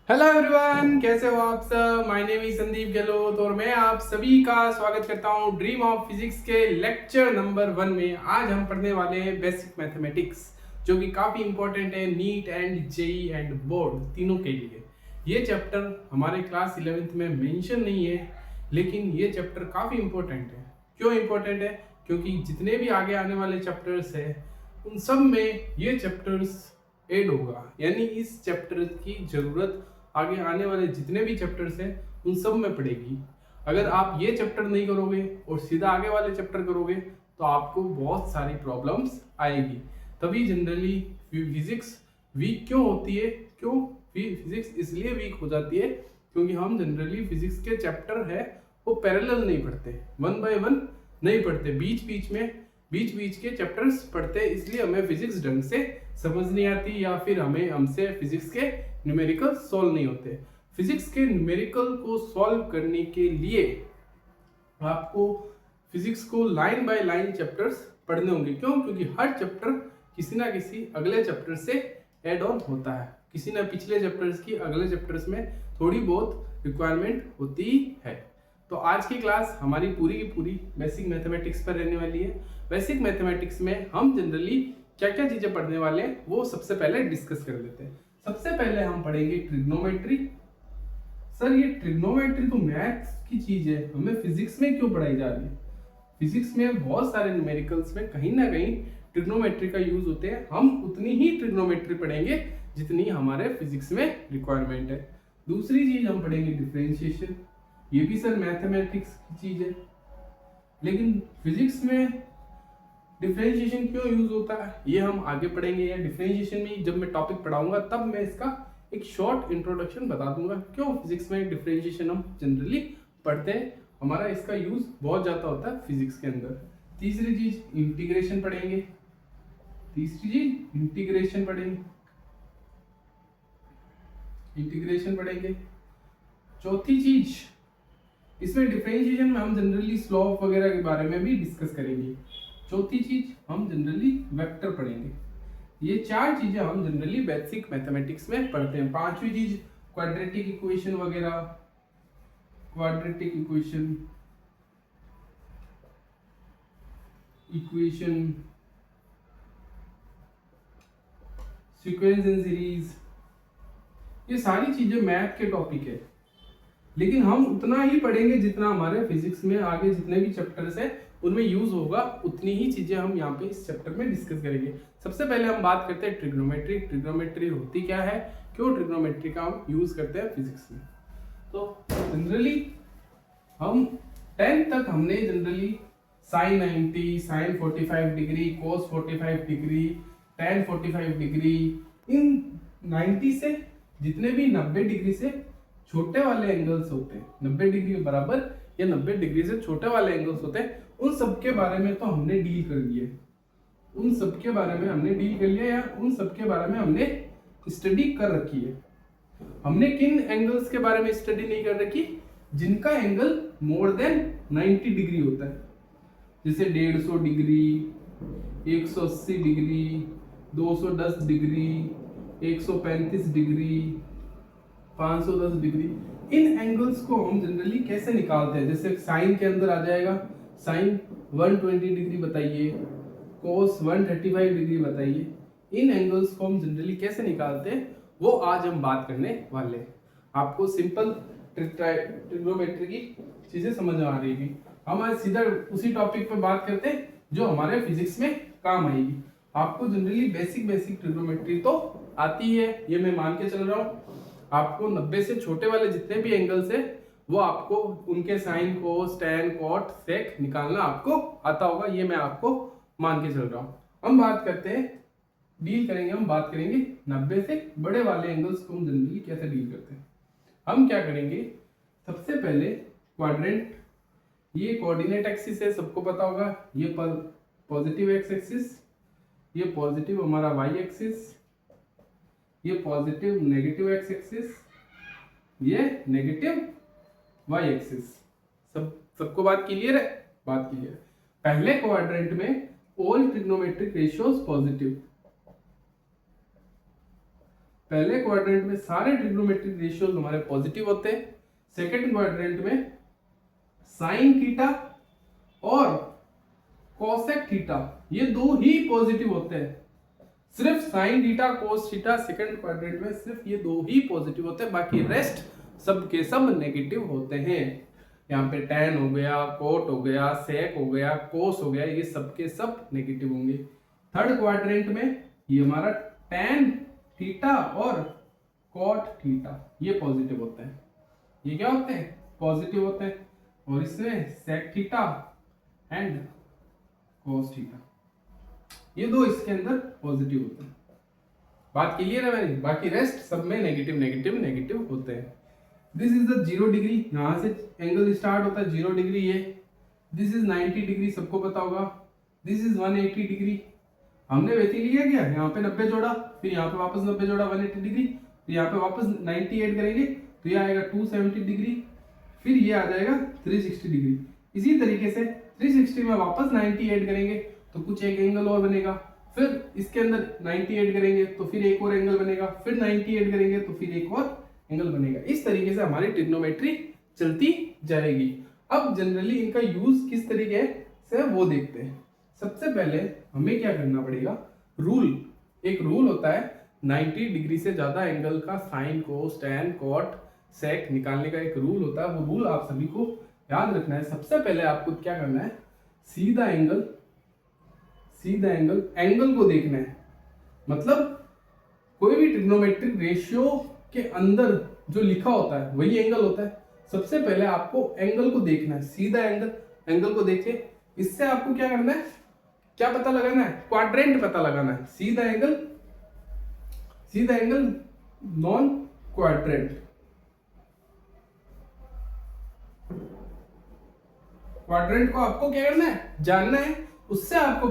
Hello everyone, कैसे हो आप सब। My name is Sandeep Gehlot और मैं आप सभी का स्वागत करता हूं ड्रीम ऑफ फिजिक्स के लेक्चर नंबर 1 में। आज हम पढ़ने वाले हैं बेसिक मैथमेटिक्स, जो कि काफ़ी इंपॉर्टेंट है NEET and JEE and board तीनों के लिए। ये चैप्टर हमारे क्लास 11th में मेंशन नहीं है, लेकिन ये चैप्टर काफ़ी इंपॉर्टेंट है। क्यों इंपॉर्टेंट है? क्योंकि जितने भी आगे आने वाले चैप्टर्स हैं उन सब में ये चैप्टर्स ऐड होगा, यानी इस चैप्टर की ज़रूरत आगे आने वाले जितने भी चैप्टर्स हैं उन सब में पड़ेगी। अगर आप ये चैप्टर नहीं करोगे और सीधा आगे वाले चैप्टर करोगे तो आपको बहुत सारी प्रॉब्लम्स आएगी। तभी जनरली फिजिक्स वीक क्यों होती है? क्यों फिजिक्स इसलिए वीक हो जाती है क्योंकि हम जनरली फिजिक्स के चैप्टर है वो पैरेलल नहीं पढ़ते, 1 बाय 1 नहीं पढ़ते, बीच बीच के चैप्टर्स पढ़ते, इसलिए हमें फिजिक्स ढंग से समझ नहीं आती या फिर हमसे फिजिक्स के न्यूमेरिकल सॉल्व नहीं होते। फिजिक्स के न्यूमेरिकल को सॉल्व करने के लिए आपको फिजिक्स को लाइन बाय लाइन चैप्टर्स पढ़ने होंगे। क्यों? क्योंकि हर चैप्टर किसी ना किसी अगले चैप्टर से एड ऑन होता है, किसी ना पिछले चैप्टर्स की अगले चैप्टर्स में थोड़ी बहुत रिक्वायरमेंट होती है। तो आज की क्लास हमारी पूरी की पूरी बेसिक मैथमेटिक्स पर रहने वाली है। बेसिक मैथमेटिक्स में हम जनरली क्या क्या चीजें पढ़ने वाले हैं वो सबसे पहले डिस्कस कर लेते हैं। सबसे पहले हम पढ़ेंगे ट्रिग्नोमेट्री। सर ये ट्रिग्नोमेट्री तो मैथ्स की चीज है, हमें फिजिक्स में क्यों पढ़ाई जा रही है? फिजिक्स में बहुत सारे न्यूमेरिकल्स में कहीं ना कहीं ट्रिग्नोमेट्री का यूज होते हैं। हम उतनी ही ट्रिग्नोमेट्री पढ़ेंगे जितनी हमारे फिजिक्स में रिक्वायरमेंट है। दूसरी चीज हम पढ़ेंगे डिफरेंशिएशन। ये भी सर मैथमेटिक्स की चीज है, लेकिन फिजिक्स में डिफरेंशिएशन क्यों यूज होता है ये हम आगे पढ़ेंगे। या डिफरेंशिएशन में जब मैं टॉपिक पढ़ाऊंगा तब मैं इसका एक शॉर्ट इंट्रोडक्शन बता दूंगा क्यों फिजिक्स में डिफरेंशिएशन हम जनरली पढ़ते हैं, हमारा इसका यूज बहुत ज्यादा होता है फिजिक्स के अंदर। तीसरी चीज इंटीग्रेशन पढ़ेंगे। चौथी चीज इसमें डिफरेंशिएशन में हम जनरली स्लोप वगैरह के बारे में भी डिस्कस करेंगे। चौथी चीज हम जनरली वेक्टर पढ़ेंगे। ये चार चीजें हम जनरली बेसिक मैथमेटिक्स में पढ़ते हैं। पांचवी चीज क्वाड्रेटिक इक्वेशन वगैरह, इक्वेशन सीक्वेंस एंड सीरीज, ये सारी चीजें मैथ के टॉपिक है, लेकिन हम उतना ही पढ़ेंगे जितना हमारे फिजिक्स में आगे जितने भी चैप्टर्स हैं उनमें यूज होगा, उतनी ही चीजें हम यहाँ पे इस चैप्टर में डिस्कस करेंगे। सबसे पहले हम बात करते हैं ट्रिग्नोमेट्री। ट्रिग्नोमेट्री होती क्या है, क्यों ट्रिग्नोमेट्री का हम यूज करते हैं फिजिक्स में? तो जनरली हम 10 तक हमने जनरली साइन 90, साइन 45 डिग्री, कोस 45 डिग्री, टेन 45 डिग्री, इन 90 से जितने भी 90 डिग्री से छोटे वाले एंगल्स होते हैं, 90 डिग्री के बराबर या 90 डिग्री से छोटे वाले एंगल्स होते हैं, उन सब के बारे में तो हमने डील कर लिया, या उन सब के बारे में हमने स्टडी कर रखी है। हमने किन एंगल्स के बारे में स्टडी नहीं कर रखी? जिनका एंगल मोर देन 90 डिग्री होता है, जैसे 150 degree, 180 degree, 210 degree, 135 degree, 510 degree. इन एंगल्स को हम जनरली कैसे निकालते हैं? जैसे साइन के अंदर आ जाएगा, साइन 120 डिग्री बताइए, कोस 135 डिग्री बताइए। इन एंगल्स को हम जनरली कैसे निकालते हैं वो आज हम बात करने वाले हैं। आपको सिंपल ट्रिग्नोमेट्री की चीजें समझ में आ रही है। हम आज सीधा उसी टॉपिक पे बात करते हैं जो हमारे फिजिक्स में काम आएगी। आपको जनरली बेसिक ट्रिग्नोमेट्री तो आती है, ये मैं मान के चल रहा हूँ। आपको 90 से छोटे वाले जितने भी एंगल्स है वो आपको उनके साइन, कोस, टैन, कॉट, सेक निकालना आपको आता होगा, ये मैं आपको मान के चल रहा हूँ। हम बात करते हैं, हम बात करेंगे 90 से बड़े वाले एंगल्स को हम जनरली कैसे डील करते हैं। हम क्या करेंगे, सबसे पहले क्वाड्रेंट, ये कोऑर्डिनेट एक्सिस है, सबको पता होगा, ये पॉजिटिव एक्स एक्सिस, ये पॉजिटिव हमारा वाई एक्सिस, ये पॉजिटिव नेगेटिव एक्स एक्सिस, ये नेगेटिव वाई एक्सिस। सबको बात क्लियर है? बात क्लियर है। पहले क्वाड्रेंट में ऑल ट्रिग्नोमेट्रिक रेशियोज पॉजिटिव, पहले क्वाड्रेंट में सारे ट्रिग्नोमेट्रिक रेशियोज हमारे पॉजिटिव होते हैं, सेकंड क्वाड्रेंट में साइन थीटा और कोसेक थीटा ये दो ही पॉजिटिव होते हैं। सिर्फ sine theta cos theta second quadrant में सिर्फ ये दो ही पॉजिटिव होते हैं, बाकी रेस्ट सब के सब नेगेटिव होते हैं। यहाँ पे टैन हो गया, कोट हो गया, सेक हो गया, कोस हो गया, ये सब के सब नेगेटिव होंगे। थर्ड क्वाड्रेंट में ये हमारा टैन थीटा और कॉट थीटा ये पॉजिटिव होते हैं। ये क्या होते हैं? पॉजिटिव होते हैं। और इसमें sec theta and cos theta ये दो इसके अंदर पॉजिटिव होते हैं। बात क्लियर है मेरी? बाकी रेस्ट सब में नेगेटिव नेगेटिव नेगेटिव होते हैं। दिस इज द 0 डिग्री, यहाँ से एंगल स्टार्ट होता है 0 डिग्री ये। दिस इज 90 डिग्री, सबको पता होगा। दिस इज 180 डिग्री, हमने वैसे लिया क्या, यहाँ पे 90 जोड़ा, फिर यहाँ पे वापस 90 जोड़ा 180 डिग्री, फिर यहाँ पे वापस 90 ऐड करेंगे तो ये आएगा 270 डिग्री, फिर ये आ जाएगा 360 डिग्री। इसी तरीके से 360 में वापस 90 ऐड करेंगे तो कुछ एक एंगल और बनेगा, फिर इसके अंदर 90 ऐड करेंगे तो फिर एक और एंगल बनेगा, फिर 90 ऐड करेंगे तो फिर एक और एंगल बनेगा। इस तरीके से हमारी ट्रिग्नोमेट्री चलती जाएगी। अब जनरली इनका यूज किस तरीके से वो देखते हैं। सबसे पहले हमें क्या करना पड़ेगा, एक रूल होता है 90 डिग्री से ज्यादा एंगल का sine cos tan cot sec निकालने का एक रूल होता है। वो रूल आप सभी को याद रखना है। सबसे पहले आपको क्या करना है, सीधा एंगल को देखना है। मतलब कोई भी ट्रिग्नोमेट्रिक रेशियो के अंदर जो लिखा होता है वही एंगल होता है। सबसे पहले आपको एंगल को देखना है, सीधा एंगल को देखिए। इससे आपको क्या करना है, क्या पता लगाना है, क्वाड्रेंट पता लगाना है। सीधा एंगल नॉन क्वाड्रेंट, क्वाड्रेंट को आपको क्या करना है, जानना है। उससे आपको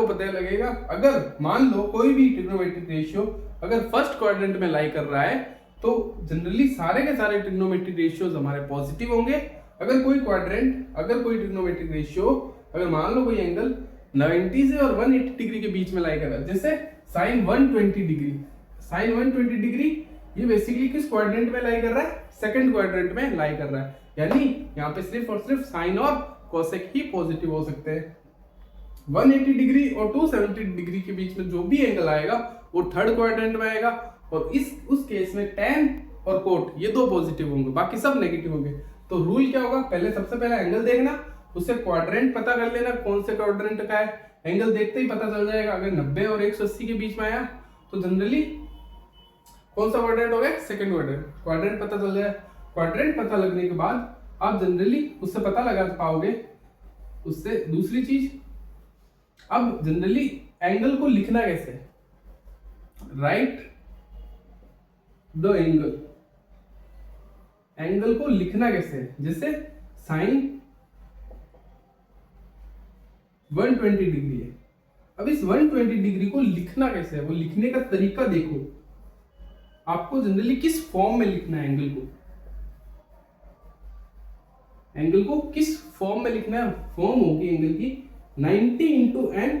पता लगेगा अगर मान लो कोई भी ट्रिग्नोमेट्रिक रेशियो अगर फर्स्ट क्वाड्रेंट में लाई कर रहा है तो जनरली सारे के सारे ट्रिग्नोमेट्रिक रेशियोज हमारे पॉजिटिव होंगे। अगर कोई ट्रिग्नोमेट्रिक रेशियो अगर मान लो कोई एंगल 90 से और 180 डिग्री के बीच में लाई कर रहा है, जैसे साइन 120 डिग्री, ये बेसिकली किस क्वाड्रेंट में लाई कर रहा है, सेकंड क्वाड्रेंट में लाई कर रहा है। यानी यहाँ पे सिर्फ और सिर्फ साइन और कोसेक ही पॉजिटिव हो सकते हैं। 180 डिग्री और 270 डिग्री के बीच में जो भी एंगल आएगा वो थर्ड क्वाड्रेंट में आएगा, और उस केस में टैन और कोट ये दो पॉजिटिव होंगे, बाकी सब नेगेटिव होंगे। तो रूल क्या होगा, सबसे पहले एंगल देखना, उससे क्वाड्रेंट पता कर लेना कौन से क्वाड्रेंट का है। एंगल देखते ही पता चल जाएगा। अगर 90 और 180 के बीच में आया तो जनरली कौन सा क्वाड्रेंट हो गया, सेकंड क्वाड्रेंट पता चल जाए। क्वाड्रेंट पता लगने के बाद आप जनरली उससे पता लगा पाओगे। उससे दूसरी चीज, अब जनरली एंगल को लिखना कैसे, राइट द एंगल को लिखना कैसे, जैसे साइन 120 डिग्री है। अब इस 120 डिग्री को लिखना कैसे है, वो लिखने का तरीका देखो। आपको जनरली किस फॉर्म में लिखना है एंगल को किस फॉर्म में लिखना है, फॉर्म होगी एंगल की 90 into n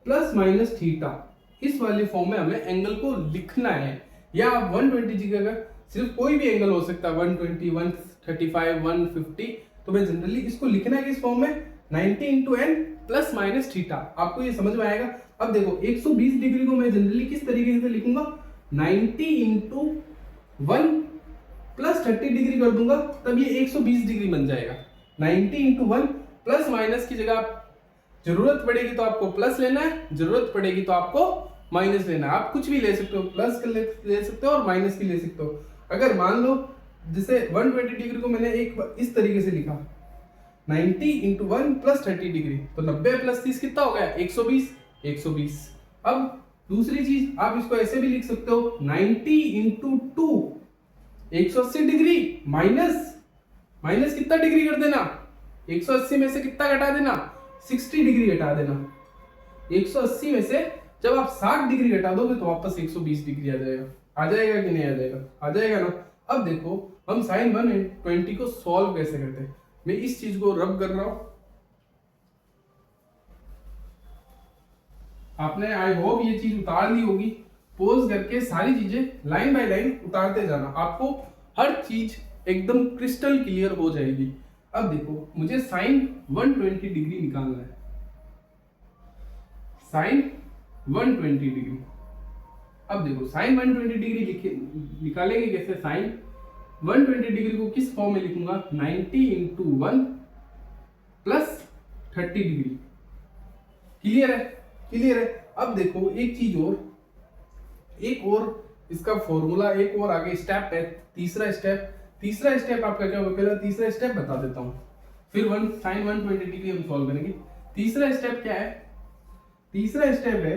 plus minus theta. इस वाले फॉर्म में हमें एंगल को लिखना है। या 120 की जगह सिर्फ कोई भी एंगल हो सकता है, 120, 135, 150, तो मैं जनरली इसको लिखना है किस फॉर्म में, 90 into n plus minus theta. आपको ये समझ में आएगा। अब देखो 120 डिग्री को मैं जनरली किस तरीके से लिखूंगा, 90 इंटू 1 प्लस 30 डिग्री कर दूंगा, तब ये 120 डिग्री बन जाएगा। 90 इंटू 1 प्लस माइनस की जगह जरूरत पड़ेगी तो आपको प्लस लेना है, जरूरत पड़ेगी तो आपको माइनस लेना है। आप कुछ भी ले सकते हो, प्लस ले सकते हो और माइनस भी ले सकते हो। अगर मान लो जैसे 120 डिग्री को मैंने एक इस तरीके से लिखा, 90 इंटू 1 प्लस 30 डिग्री, तो 90 प्लस 30 कितना हो गया, 120। अब दूसरी चीज आप इसको ऐसे भी लिख सकते हो, 90 इंटू 2 180 डिग्री माइनस कितना डिग्री कर देना, 180 में से कितना घटा देना, 60 डिग्री घटा देना। 180 में से जब आप 60 डिग्री घटा दोगे तो वापस 120 डिग्री आ जाएगा कि नहीं आ जाएगा, आ जाएगा ना। अब देखो हम साइन 120 को सॉल्व कैसे करते हैं। मैं इस चीज को रब कर रहा हूं, आपने आई होप ये चीज उतार ली होगी। पोज करके सारी चीजें लाइन बाय लाइन उतारते जाना, आपको हर चीज एकदम क्रिस्टल क्लियर हो जाएगी। अब देखो मुझे साइन 120 डिग्री निकालना है, साइन 120 डिग्री। अब देखो साइन 120 डिग्री निकालेंगे कैसे? साइन 120 डिग्री को किस फॉर्म में लिखूंगा? 90 इंटू 1 प्लस 30 डिग्री। क्लियर है? क्लियर है। अब देखो एक चीज और, एक और इसका फॉर्मूला, एक और आगे स्टेप है, तीसरा स्टेप। तीसरा स्टेप आपका क्या होगा? पहले तीसरा स्टेप बता देता हूं, फिर साइन 120 डिग्री हम सॉल्व करेंगे। तीसरा स्टेप क्या है? तीसरा स्टेप है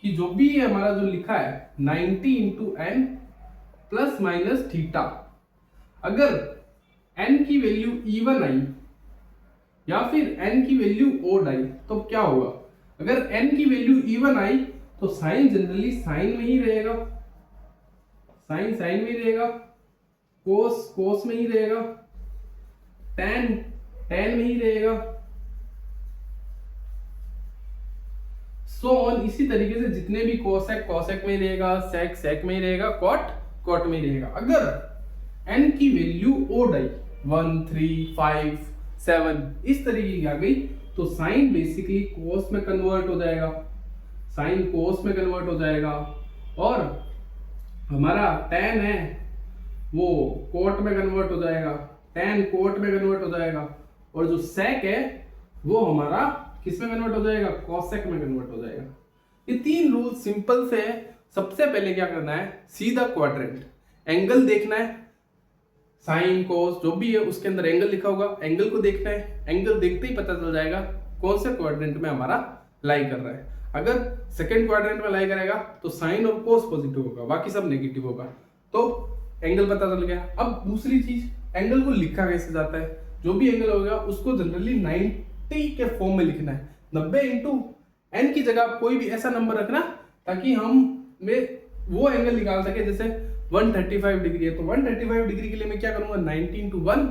कि जो भी हमारा जो लिखा है 90 into n plus minus theta, अगर n की वैल्यू इवन आई या फिर n की वैल्यू ओड आई तो क्या होगा? अगर n की वैल्यू इवन आई तो साइन जनरली साइन में ही रहेगा, साइन साइन में ही रहेगा, कोस कोस में ही रहेगा, टैन टैन में ही रहेगा, सो ऑन। इसी तरीके से जितने भी कोसेक कोसेक में रहेगा, सेक सेक में ही रहेगा, कॉट कॉट में ही रहेगा। अगर n की वैल्यू ओड आई 1 3 5 7 इस तरीके की आ गई तो साइन बेसिकली कोस में कन्वर्ट हो जाएगा, साइन कोस में कन्वर्ट हो जाएगा, और हमारा टैन है वो कोट में कन्वर्ट हो जाएगा, टैन कोट में कन्वर्ट हो जाएगा, और जो सेक है वो हमारा किस में कन्वर्ट हो जाएगा? कोसेक में कन्वर्ट हो जाएगा। ये तीन रूल सिंपल से है। सबसे पहले क्या करना है? सीधा क्वाड्रेंट एंगल देखना है, साइन कोस जो भी है उसके अंदर एंगल लिखा होगा, एंगल को देखना है। एंगल देखते ही पता चल जाएगा कौन से क्वाड्रेंट में हमारा लाई कर रहा है। अगर सेकंड क्वाड्रेंट में लाई करेगा तो साइन और कोस पॉजिटिव होगा, बाकी सब नेगेटिव होगा, तो एंगल पता चल गया। अब दूसरी चीज, एंगल को लिखा कैसे जाता है? जो भी एंगल होगा उसको जनरली 90 के फॉर्म में लिखना है। 90 इंटू एन की जगह आप कोई भी ऐसा नंबर रखना ताकि हम में वो एंगल निकाल सके। जैसे 135 डिग्री है तो 135 डिग्री के लिए मैं क्या करूंगा? 90 इंटू 1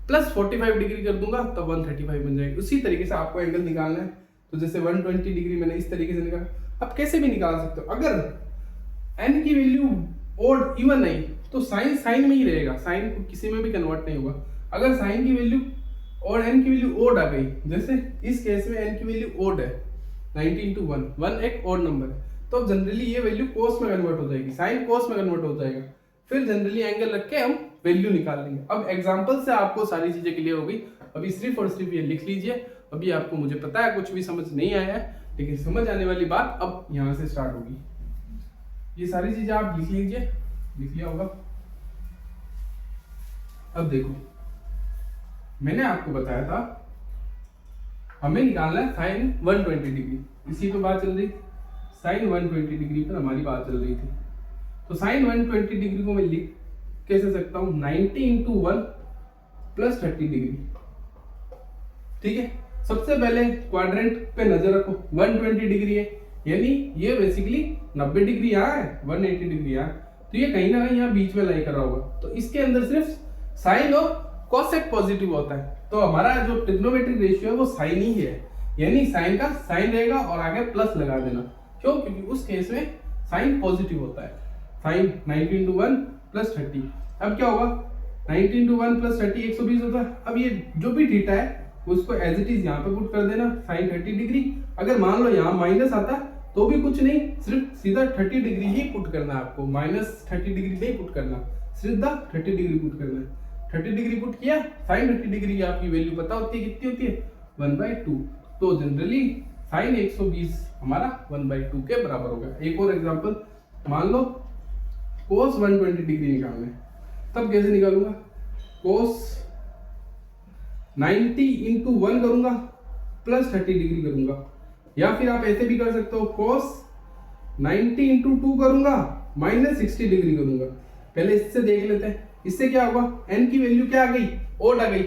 प्लस 45 डिग्री कर दूंगा तो 135 बन जाएगी। उसी तरीके से आपको एंगल निकालना है। तो जैसे 120 डिग्री मैंने इस तरीके से निकाला। अब कैसे भी निकाल सकते हो, अगर एन की वैल्यू ओड इवन नहीं तो साइन साइन में ही रहेगा, साइन को किसी में भी कन्वर्ट नहीं होगा। अगर साइन की वैल्यू और n की वैल्यू ओड आ गई, जैसे इस केस में n की वैल्यू ओड है 90 इंटू 1 एक ओड नंबर है, तो जनरली ये वैल्यू कोस में कन्वर्ट हो जाएगी, साइन कोस में कन्वर्ट हो जाएगा। फिर जनरली एंगल रख के हम वैल्यू निकाल लेंगे। अब एग्जांपल से आपको सारी चीजें क्लियर हो गई। अभी सिर्फ और सिर्फ ये लिख लीजिए। अभी आपको मुझे पता है कुछ भी समझ नहीं आया है, लेकिन समझ आने वाली बात अब यहाँ से स्टार्ट होगी। ये सारी चीजें आप लिख लीजिए, लिख लिया होगा। अब देखो मैंने आपको बताया था हमें निकालना है साइन 120 डिग्री, इसी पे बात चल रही थी। साइन 120 डिग्री पर हमारी बात चल रही थी। तो साइन 120 डिग्री को मैं लिख कैसे सकता हूं? 90 इंटू 1 प्लस 30 डिग्री। ठीक है, सबसे पहले क्वाड्रेंट पे नजर रखो, 120 डिग्री है, यानी ये बेसिकली 90 डिग्री यहाँ है, 180 डिग्री यहाँ, तो ये कहीं ना कहीं यहाँ बीच में लाई कर रहा होगा। तो इसके अंदर सिर्फ साइन और कोसेक पॉजिटिव होता है, तो हमारा जो ट्रिग्नोमेट्रिक रेशियो है वो साइन ही है, यानी साइन का साइन रहेगा और आगे प्लस लगा देना। क्यों? क्योंकि उस केस में साइन पॉजिटिव होता है। साइन 90 इंटू 1 प्लस 30, अब क्या होगा? 90 इंटू 1 प्लस 30 120 होता है। अब ये जो भी थीटा है उसको एज इट इज यहाँ पे पुट कर देना, साइन 30 डिग्री। अगर मान लो यहाँ माइनस आता तो भी कुछ नहीं, सिर्फ सीधा 30 डिग्री ही पुट करना है आपको, माइनस 30 डिग्री नहीं पुट करना, सीधा 30 डिग्री पुट करना है। 30 डिग्री पुट किया, साइन 30 डिग्री की आपकी वैल्यू पता होती है कितनी होती है? 1/2। तो जनरली साइन 120 हमारा 1/2 के बराबर होगा। एक और एग्जांपल, मान लो कोस 120 डिग्री निकालना है, तब कैसे निकालूंगा? कोस 90 इंटू 1 करूंगा प्लस 30 डिग्री करूंगा, या फिर आप ऐसे भी कर सकते हो, कोस 90 इंटू 2 करूंगा माइनस 60 डिग्री करूंगा। पहले इससे देख लेते हैं, इससे क्या होगा? n की वैल्यू क्या आ गई? ओड आ गई,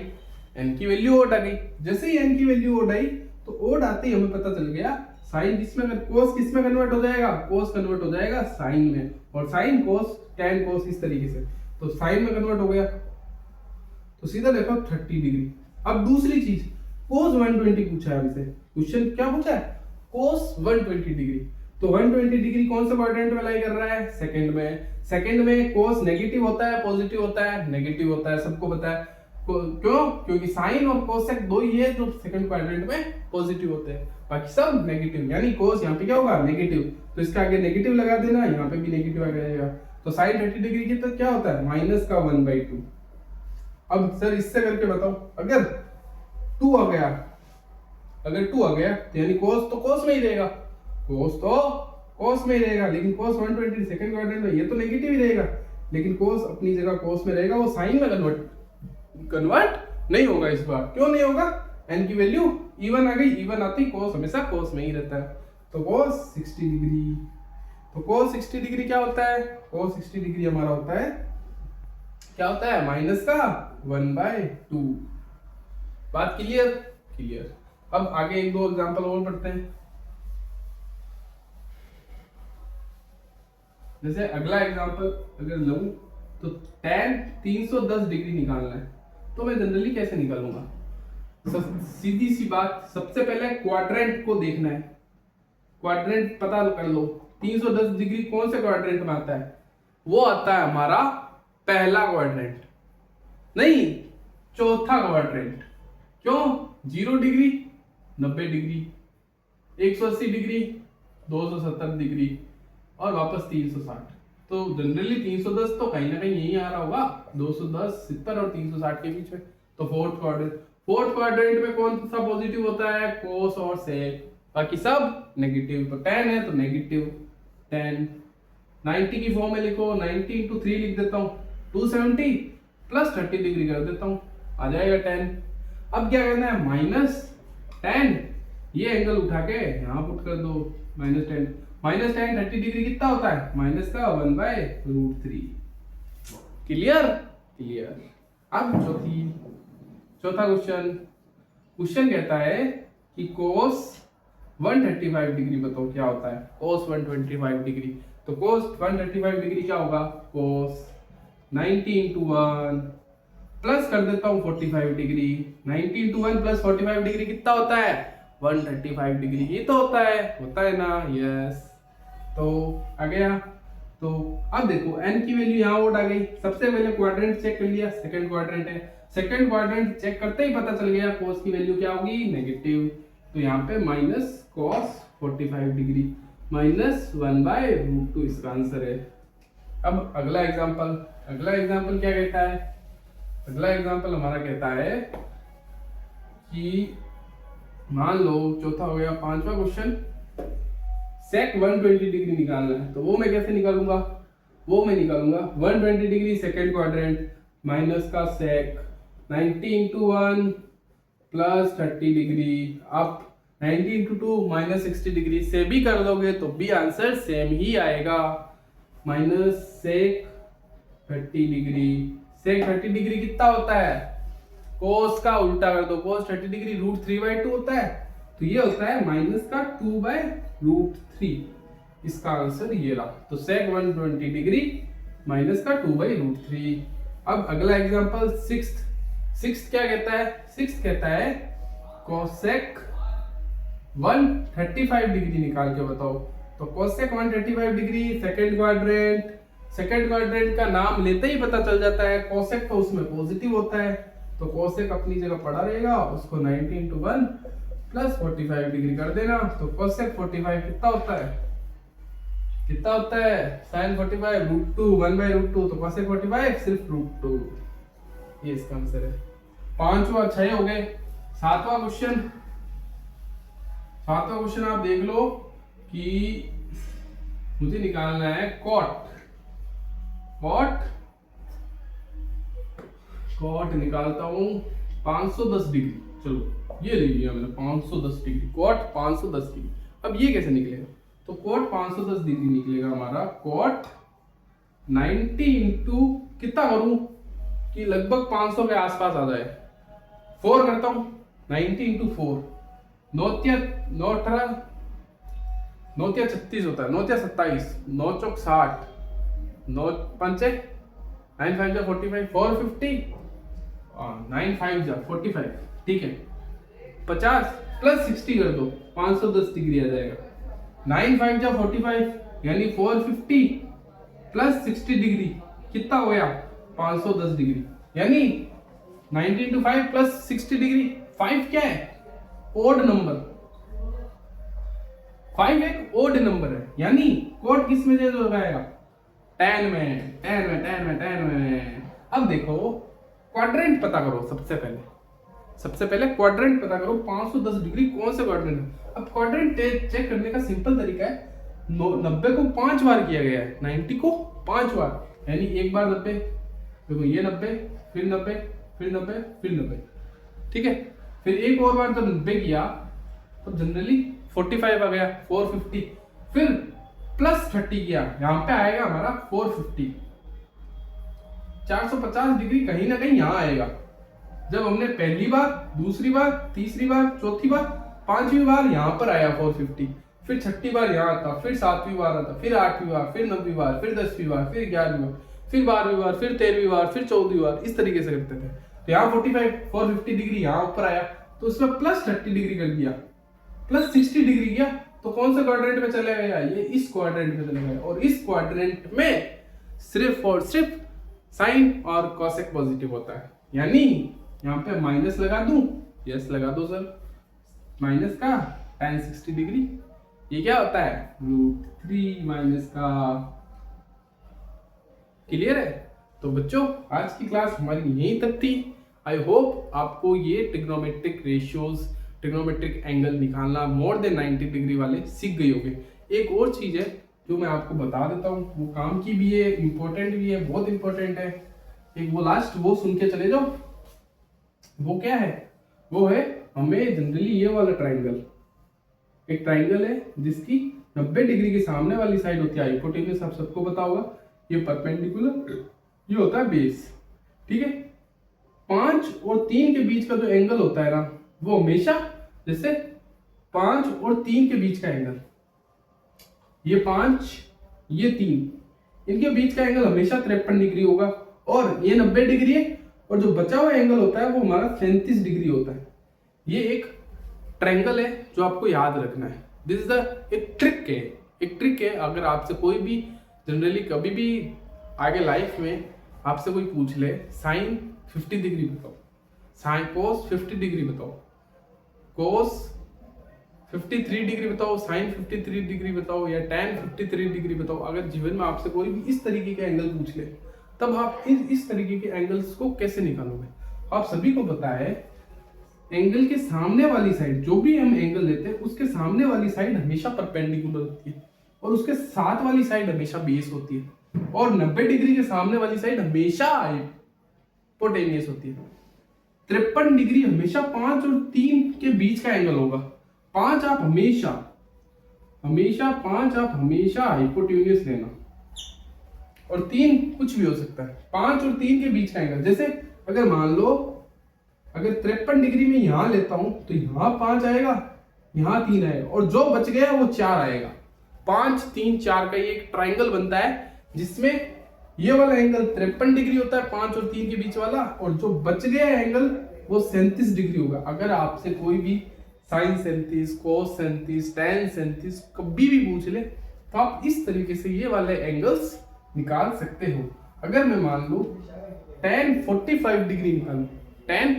n की वैल्यू ओड आ गई। जैसे ही n की वैल्यू ओड आई तो ओड आते ही हमें पता चल गया साइन किसमें, कोस किसमें कन्वर्ट हो जाएगा? कोस कन्वर्ट हो जाएगा साइन में, और साइन कोस टैन कोस इस तरीके से, तो साइन में कन्वर्ट हो गया। तो सीधा देखो 30 डिग्री। अब दूसरी चीज, कोस 120 पूछा है हमसे, क्वेश्चन क्या पूछा है? कोस 120 डिग्री। तो 120 डिग्री कौन से क्वाड्रेंट में लाई कर रहा है? सेकंड में। सेकंड में कोस नेगेटिव होता है पॉजिटिव होता है? नेगेटिव होता है, सबको पता है। क्यों? क्योंकि साइन और कोसेक दो ही है जो सेकंड क्वाड्रेंट में पॉजिटिव होते हैं, बाकी सब नेगेटिव। यानी कोस यहाँ पे क्या होगा? नेगेटिव। तो इसका आगे नेगेटिव लगा देना, यहाँ पे भी नेगेटिव आ जाएगा। तो साइन 30 डिग्री की तो क्या होता है? माइनस का 1/2। अब सर इससे करके बताओ, अगर 2 आ गया, अगर 2 आ गया तो यानी कोस तो कोस में ही रहेगा, कोस तो कोस में ही रहेगा। लेकिन कोस 120 सेकंड क्वाड्रेंट में ये तो नेगेटिव ही रहेगा, लेकिन कोस अपनी जगह कोस में रहेगा, वो साइन में कन्वर्ट नहीं होगा इस बार। क्यों नहीं होगा? n की वैल्यू इवन आ गई, इवन आती कोस हमेशा कोस में ही रहता है। तो कोस 60 डिग्री, तो कोस 60 डिग्री क्या होता है? कोस 60 डिग्री हमारा होता है, क्या होता है? माइनस का 1/2। बात क्लियर? क्लियर। अब आगे एक दो एग्जांपल और पढ़ते हैं। जैसे अगला एग्जांपल अगर लूं तो tan 310 डिग्री निकालना है, तो मैं जनरली कैसे निकालूंगा? सीधी सी बात, सबसे पहले क्वाड्रेंट को देखना है। क्वाड्रेंट पता कर लो, 310 डिग्री कौन से क्वाड्रेंट में आता है? वो आता है हमारा पहला क्वाड्रेंट, नहीं चौथा क्वाड्रेंट। क्यों? 0 डिग्री 90 डिग्री, 180 डिग्री 270 डिग्री और वापस 360। तो जनरली 310 तो कहीं ना कहीं यही आ रहा होगा, 210, 70 और 360 के बीच में। तो फोर्थ क्वाड्रेंट में कौन सा पॉजिटिव होता है? कोस और सेक, बाकी सब नेगेटिव। तो tan है तो नेगेटिव tan। 90 की फॉर्म में लिखो, 90 into 3 लिख देता हूँ, 270 प्लस 30 डिग्री कर देता हूँ, आ जाएगा tan। अब क्या करना है? माइनस tan, ये एंगल उठा के यहाँ पुट कर दो, -10। -10 30 डिग्री कितना होता है? माइनस का 1/√3। क्लियर? क्लियर। अब चौथा क्वेश्चन कहता है कि कोस 135 डिग्री बताओ क्या होता है? कोस 125 डिग्री। तो कोस 135 डिग्री क्या होगा? कोस 90 into 1 प्लस कर देता हूँ 45 डिग्री। 90 into 1 प्लस 45 डिग्री कितना होता है? 135 डिग्री। ये तो होता है ना? यस। तो आ गया। तो अब देखो n की वैल्यू यहाँ आउट आ गई। सबसे पहले क्वाड्रेंट चेक कर लिया, सेकंड क्वाड्रेंट है। सेकंड क्वाड्रेंट चेक करते ही पता चल गया कोस की वैल्यू क्या होगी? नेगेटिव। तो यहाँ पे माइनस कॉस 45 डिग्री माइनस 1/√2 इसका आंसर है। अब अगला एग्जांपल क्या कहता है? अगला एग्जांपल हमारा कहता है कि मान लो चौथा हो गया, पांचवा क्वेश्चन, सेक 120 डिग्री निकालना है। तो वो मैं कैसे निकालूंगा? 120 डिग्री सेकंड क्वाड्रेंट माइनस का सेक 90 into 1 plus 30 degree up 90 into 2 minus 60 degree से भी कर दोगे तो भी आंसर सेम ही आएगा। Minus sec 30 degree. Sec 30 degree कितना होता है? कोस का उल्टा कर दो, कोस 30 डिग्री √3/2 होता है, तो ये होता है माइनस का 2/√3। इसका आंसर ये रहा। तो सेक 120 डिग्री माइनस का 2/√3। अब अगला एग्जांपल सिक्स्थ क्या कहता है? सिक्स्थ कहता है कोसेक 135 डिग्री निकाल के बताओ। तो कोसेक 135 डिग्री सेकंड क्वाड्रेंट का नाम लेते ही पता चल जाता है, कोसेक तो उसमें पॉजिटिव होता है, तो कोसेक अपनी जगह पड़ा रहेगा, उसको 90 into 1 प्लस 45 डिग्री कर देना। तो कोसेक 45 कितना होता है? साइन 45 √2 1/√2। तो कोसेक 45 सिर्फ √2। ये इसका आंसर है। 6 हो गए। सातवां क्वेश्चन आप देख लो कि मुझे निकालना है कॉट निकालता हूं 510 डिग्री। चलो ये ले लिया मैंने 510 डिग्री, कॉट 510 डिग्री। अब ये कैसे निकलेगा? तो कॉट 510 डिग्री निकलेगा हमारा कॉट 90 into कितना करूं कि लगभग 500 के आसपास आ जाए। 4 करता हूं, 90 into 4 9 या 36 होता है, 9 या 27, 9 चौक 60, 9 पंचे 9 5 जा 45, 450 और 9 5 जा 45, ठीक है। 50 प्लस 60 कर दो 510 डिग्री आ जाएगा। 9 5 जा 45 यानी 450 प्लस 60 डिग्री कितना हो गया 510 डिग्री, यानी 90 into 5 प्लस 60 डिग्री। 5 क्या है ओड नंबर, 5 एक ओड नंबर है, यानी कोड किस में चेंज हो जाएगा 10 में 10 में 10 में 10 में। अब देखो क्वाड्रेंट पता करो, सबसे पहले क्वाड्रेंट पता करो 510 डिग्री कौन सा क्वाड्रेंट है। अब क्वाड्रेंट चेक करने का सिंपल तरीका है, 90 को 5 बार किया गया है, 90 को 5 बार, यानी एक बार 90, देखो ये 90 फिर 90 फिर 90 फिर 90, ठीक है। फिर एक और बार जब 90 किया तो जनरली 45 आ गया 450, फिर प्लस 30 किया, यहाँ पे आएगा हमारा 450। 450 डिग्री कहीं ना कहीं यहाँ आएगा। जब हमने पहली बार, दूसरी बार, तीसरी बार, चौथी बार, पांचवी बार यहाँ पर आया 450, फिर छठी बार यहाँ आता, फिर सातवीं बार आता, फिर आठवीं बार, फिर 9वीं बार, फिर 10वीं बार, फिर 11वीं बार, फिर 12वीं बार, फिर 13वीं बार, फिर 14वीं बार, इस तरीके से करते थे। तो यहाँ 450 डिग्री यहाँ ऊपर आया तो उसमें प्लस 30 डिग्री कर दिया, प्लस 60 डिग्री किया, तो कौन सा क्वाड्रेंट में चला गया, ये इस क्वाड्रेंट में चला गया। और इस क्वाड्रेंट में सिर्फ और सिर्फ साइन और कॉसेक पॉजिटिव होता है, यानी यहाँ पे माइनस लगा दूं, यस लगा दो सर, माइनस का tan 60 डिग्री, ये क्या होता है √3 माइनस का। क्लियर है? तो बच्चों आज की क्लास हमारी यहीं तक थी। आई होप आपको ये ट्रिग्नोमेट्रिक रेशियोज, ट्रिग्नोमेट्रिक एंगल निकालना मोर देन 90 डिग्री वाले सीख गए होंगे। एक और चीज है जो मैं आपको बता देता हूँ, वो काम की भी है, इंपॉर्टेंट भी है, बहुत इंपॉर्टेंट है। एक वो लास्ट वो सुन के चले जाओ। वो क्या है, वो है हमें जनरली ये वाला ट्राइंगल, एक ट्राइंगल है जिसकी 90 डिग्री के सामने वाली साइड होती है हाइपोटेन्यूज, आप सबको पता होगा, ये परपेंडिकुलर, ये होता है बेस, ठीक है। 5 और 3 के बीच का जो एंगल होता है ना, वो हमेशा, जैसे 5 और 3 के बीच का एंगल, ये 5 ये 3, इनके बीच का एंगल हमेशा 53 डिग्री होगा, और ये 90 डिग्री है, और जो बचा हुआ एंगल होता है वो हमारा 37 डिग्री होता है। ये एक ट्रायंगल है जो आपको याद रखना है। दिस इज एक ट्रिक है। अगर आपसे कोई भी जनरली कभी भी आगे लाइफ में आपसे कोई पूछ ले साइन 50 डिग्री बताओ, साइन कोस 50 डिग्री बताओ, कोस 53 डिग्री बताओ, साइन 53 डिग्री बताओ, या tan 53 डिग्री बताओ, अगर जीवन में आपसे कोई भी इस तरीके के एंगल पूछ ले, तब आप इस तरीके के एंगल्स को कैसे निकालोगे। आप सभी को पता है एंगल के सामने वाली साइड, जो भी हम एंगल लेते हैं उसके सामने वाली साइड हमेशा परपेंडिकुलर होती है, और उसके साथ वाली साइड हमेशा बेस होती है, और 90 डिग्री के सामने वाली साइड हमेशा हाइपोटेन्यूज होती है। 53 डिग्री हमेशा 5 और 3 के बीच का एंगल होगा। 5 आप हमेशा हाइपोटेन्यूज लेना, और 3 कुछ भी हो सकता है। 5 और 3 के बीच का एंगल, जैसे अगर मान लो अगर 53 डिग्री में यहां लेता हूं तो यहां 5 आएगा, यहां 3 आएगा, और जो बच गया वो 4 आएगा। 5 3 4 का ये एक ट्राइंगल बनता है जिसमें ये वाला एंगल 53 डिग्री होता है 5 और 3 के बीच वाला, और जो बच गया एंगल वो 37 डिग्री होगा। अगर आपसे कोई भी साइन 37, कोस 37, tan 37 कभी भी पूछ ले तो आप इस तरीके से ये वाले एंगल्स निकाल सकते हो। अगर मैं मान लूं tan 45 डिग्री निकालूं, tan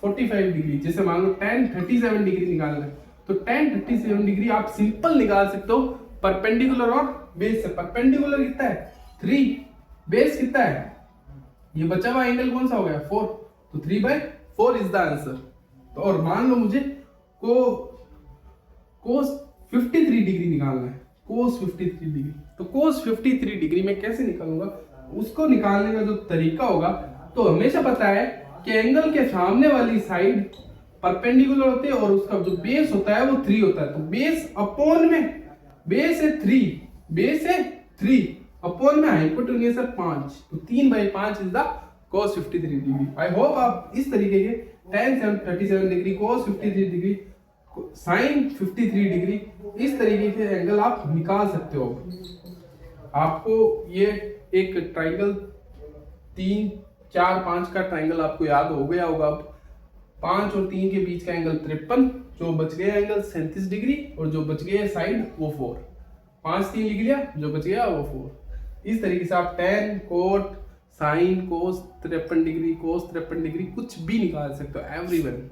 45 डिग्री, जैसे मान लो tan 37 डिग्री निकालना है, तो tan 37 डिग्री आप सिंपल निकाल सकते हो परपेंडिकुलर और बेस से। परपेंडिकुलर कितना है 3, बेस कितना है, ये बचा हुआ एंगल कौन सा हो गया 4, तो 3/4 इज द आंसर। तो और मान लो मुझे कोस 53 डिग्री निकालना है, कोस 53 डिग्री, तो कोस 53 डिग्री में कैसे निकालूंगा, उसको निकालने का जो तरीका होगा, तो हमेशा पता है कि एंगल के सामने वाली साइड परपेंडिकुलर होती है और उसका जो बेस होता है वो 3 होता है, तो बेस अपॉन में, बेस है 3, बेस है 3 अपॉन में हाइपोटेन्यूज है 5, तो 3/5 is the cos 53 degree. I hope आप इस तरीके के tan 37 degree, cos 53 degree, sin 53 degree, इस तरीके के एंगल आप निकाल सकते हो। आपको ये एक ट्राइंगल 3 4 5 का ट्राइंगल आपको याद हो गया होगा। 5 और 3 के बीच का एंगल 53, जो बच गया एंगल 37 डिग्री और जो बच गया साइड वो 4, 5 3 लिख लिया, जो बच गया वो 4। इस तरीके से आप tan, cot, sin, cos 53 degree, cos 53 degree कुछ भी निकाल सकते हो, एवरीवन।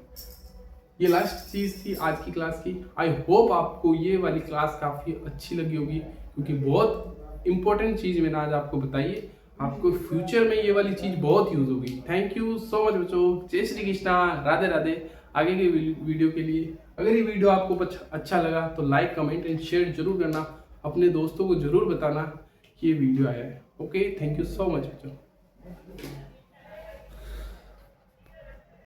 ये लास्ट चीज़ थी आज की क्लास की। आई होप आपको ये वाली क्लास काफ़ी अच्छी लगी होगी, क्योंकि बहुत इंपॉर्टेंट चीज़ मैंने आज आपको बताई है। आपको फ्यूचर में ये वाली चीज़ बहुत यूज़ होगी। थैंक यू सो मच बच्चों। जय श्री कृष्णा, राधे राधे। आगे के वीडियो के लिए अगर ये वीडियो आपको अच्छा लगा तो लाइक, कमेंट एंड शेयर जरूर करना। अपने दोस्तों को जरूर बताना कि ये वीडियो आया है। Okay, thank you so much बच्चों।